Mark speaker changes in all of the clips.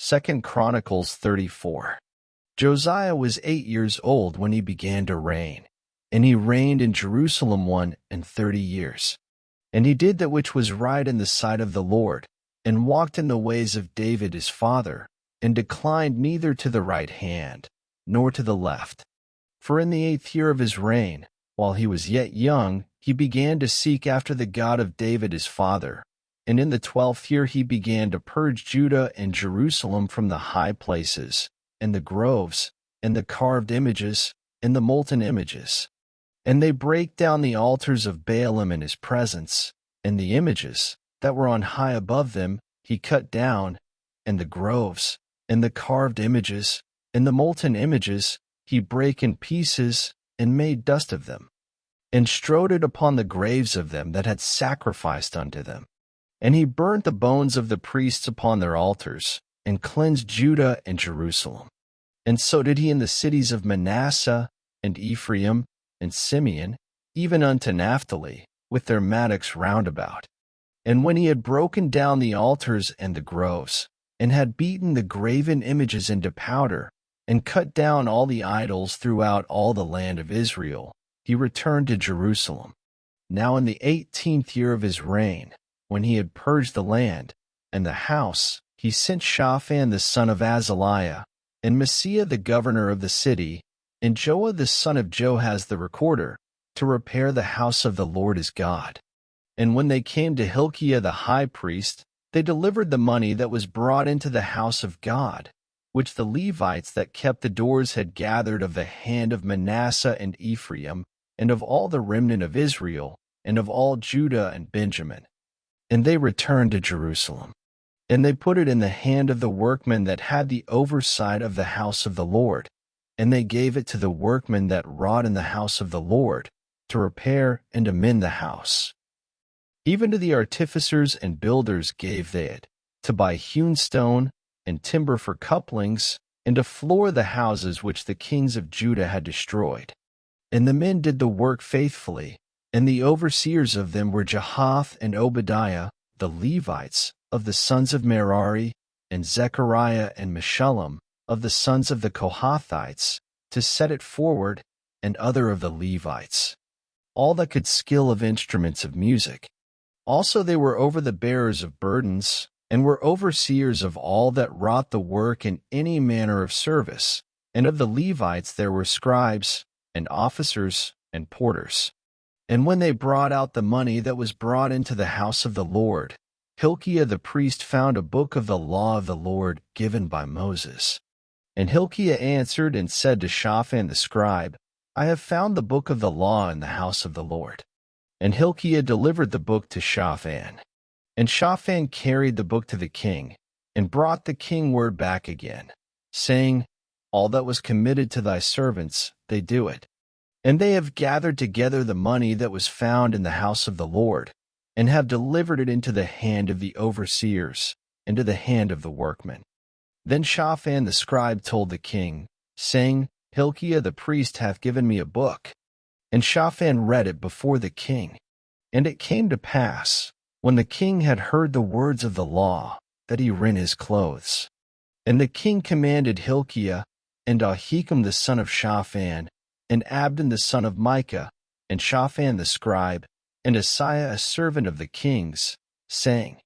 Speaker 1: 2 Chronicles 34. Josiah was 8 years old when he began to reign, and he reigned in Jerusalem 31 years. And he did that which was right in the sight of the Lord, and walked in the ways of David his father, and declined neither to the right hand, nor to the left. For in the 8th year of his reign, while he was yet young, he began to seek after the God of David his father. And in the 12th year he began to purge Judah and Jerusalem from the high places, and the groves, and the carved images, and the molten images. And they brake down the altars of Baalim in his presence, and the images that were on high above them he cut down, and the groves, and the carved images, and the molten images he brake in pieces, and made dust of them, and strowed it upon the graves of them that had sacrificed unto them. And he burnt the bones of the priests upon their altars, and cleansed Judah and Jerusalem. And so did he in the cities of Manasseh, and Ephraim, and Simeon, even unto Naphtali, with their mattocks round about. And when he had broken down the altars and the groves, and had beaten the graven images into powder, and cut down all the idols throughout all the land of Israel, he returned to Jerusalem. Now in the 18th year of his reign, when he had purged the land and the house, he sent Shaphan the son of Azaliah, and Messiah the governor of the city, and Joah the son of Joahaz the recorder, to repair the house of the Lord his God. And when they came to Hilkiah the high priest, they delivered the money that was brought into the house of God, which the Levites that kept the doors had gathered of the hand of Manasseh and Ephraim, and of all the remnant of Israel, and of all Judah and Benjamin. And they returned to Jerusalem. And they put it in the hand of the workmen that had the oversight of the house of the Lord, and they gave it to the workmen that wrought in the house of the Lord, to repair and amend the house. Even to the artificers and builders gave they it, to buy hewn stone, and timber for couplings, and to floor the houses which the kings of Judah had destroyed. And the men did the work faithfully, and the overseers of them were Jahath and Obadiah, the Levites, of the sons of Merari, and Zechariah and Meshullam, of the sons of the Kohathites, to set it forward, and other of the Levites, all that could skill of instruments of music. Also they were over the bearers of burdens, and were overseers of all that wrought the work in any manner of service. And of the Levites there were scribes, and officers, and porters. And when they brought out the money that was brought into the house of the Lord, Hilkiah the priest found a book of the law of the Lord given by Moses. And Hilkiah answered and said to Shaphan the scribe, I have found the book of the law in the house of the Lord. And Hilkiah delivered the book to Shaphan. And Shaphan carried the book to the king, and brought the king word back again, saying, All that was committed to thy servants, they do it. And they have gathered together the money that was found in the house of the Lord, and have delivered it into the hand of the overseers, and to the hand of the workmen. Then Shaphan the scribe told the king, saying, Hilkiah the priest hath given me a book. And Shaphan read it before the king. And it came to pass, when the king had heard the words of the law, that he rent his clothes. And the king commanded Hilkiah, and Ahikam the son of Shaphan, and Abdon the son of Micah, and Shaphan the scribe, and Asaiah a servant of the king's, saying,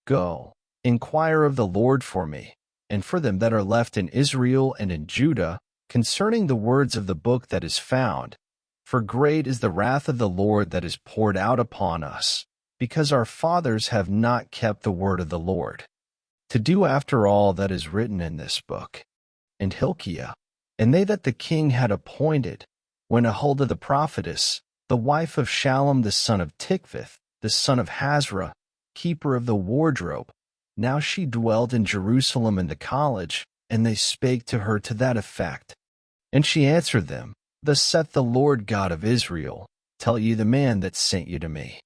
Speaker 1: Go, inquire of the Lord for me, and for them that are left in Israel and in Judah, concerning the words of the book that is found. For great is the wrath of the Lord that is poured out upon us, because our fathers have not kept the word of the Lord, to do after all that is written in this book. And Hilkiah, and they that the king had appointed, went a hold of the prophetess, the wife of Shallum the son of Tikvath, the son of Hazra, keeper of the wardrobe. Now she dwelt in Jerusalem in the college, and they spake to her to that effect. And she answered them, Thus saith the Lord God of Israel, Tell ye the man that sent you to me.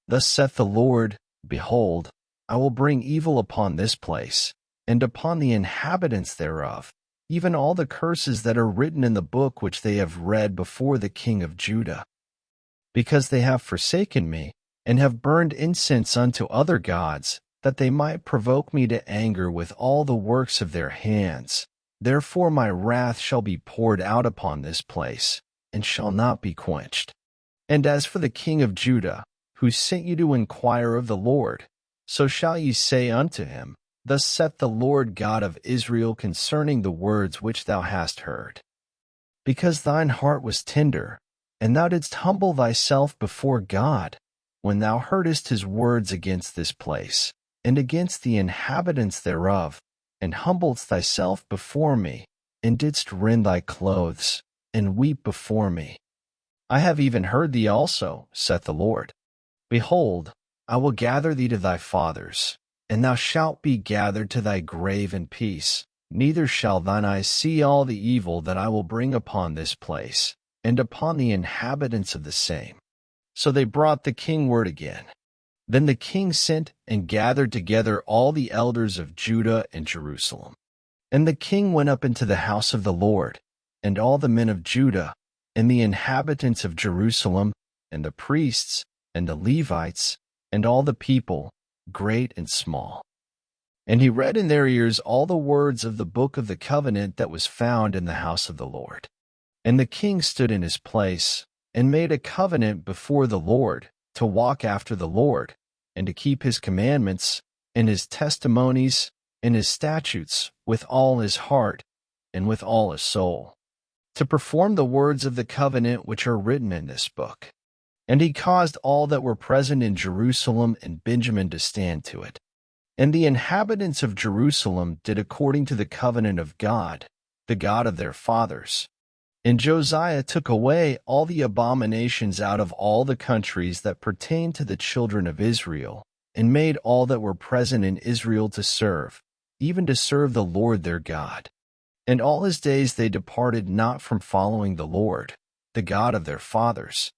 Speaker 1: Thus saith the Lord, Behold, I will bring evil upon this place, and upon the inhabitants thereof, even all the curses that are written in the book which they have read before the king of Judah. Because they have forsaken me, and have burned incense unto other gods, that they might provoke me to anger with all the works of their hands. Therefore my wrath shall be poured out upon this place, and shall not be quenched. And as for the king of Judah, who sent you to inquire of the Lord, so shall ye say unto him, Thus saith the Lord God of Israel concerning the words which thou hast heard. Because thine heart was tender, and thou didst humble thyself before God, when thou heardest his words against this place, and against the inhabitants thereof, and humblest thyself before me, and didst rend thy clothes, and weep before me. I have even heard thee also, saith the Lord. Behold, I will gather thee to thy fathers, and thou shalt be gathered to thy grave in peace. Neither shall thine eyes see all the evil that I will bring upon this place, and upon the inhabitants of the same. So they brought the king word again. Then the king sent and gathered together all the elders of Judah and Jerusalem. And the king went up into the house of the Lord, and all the men of Judah, and the inhabitants of Jerusalem, and the priests, and the Levites, and all the people, great and small. And he read in their ears all the words of the book of the covenant that was found in the house of the Lord. And the king stood in his place, and made a covenant before the Lord, to walk after the Lord, and to keep his commandments, and his testimonies, and his statutes, with all his heart, and with all his soul, to perform the words of the covenant which are written in this book. And he caused all that were present in Jerusalem and Benjamin to stand to it. And the inhabitants of Jerusalem did according to the covenant of God, the God of their fathers. And Josiah took away all the abominations out of all the countries that pertained to the children of Israel, and made all that were present in Israel to serve, even to serve the Lord their God. And all his days they departed not from following the Lord, the God of their fathers.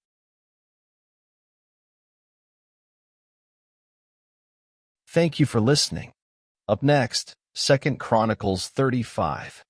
Speaker 1: Thank you for listening. Up next, 2 Chronicles 35.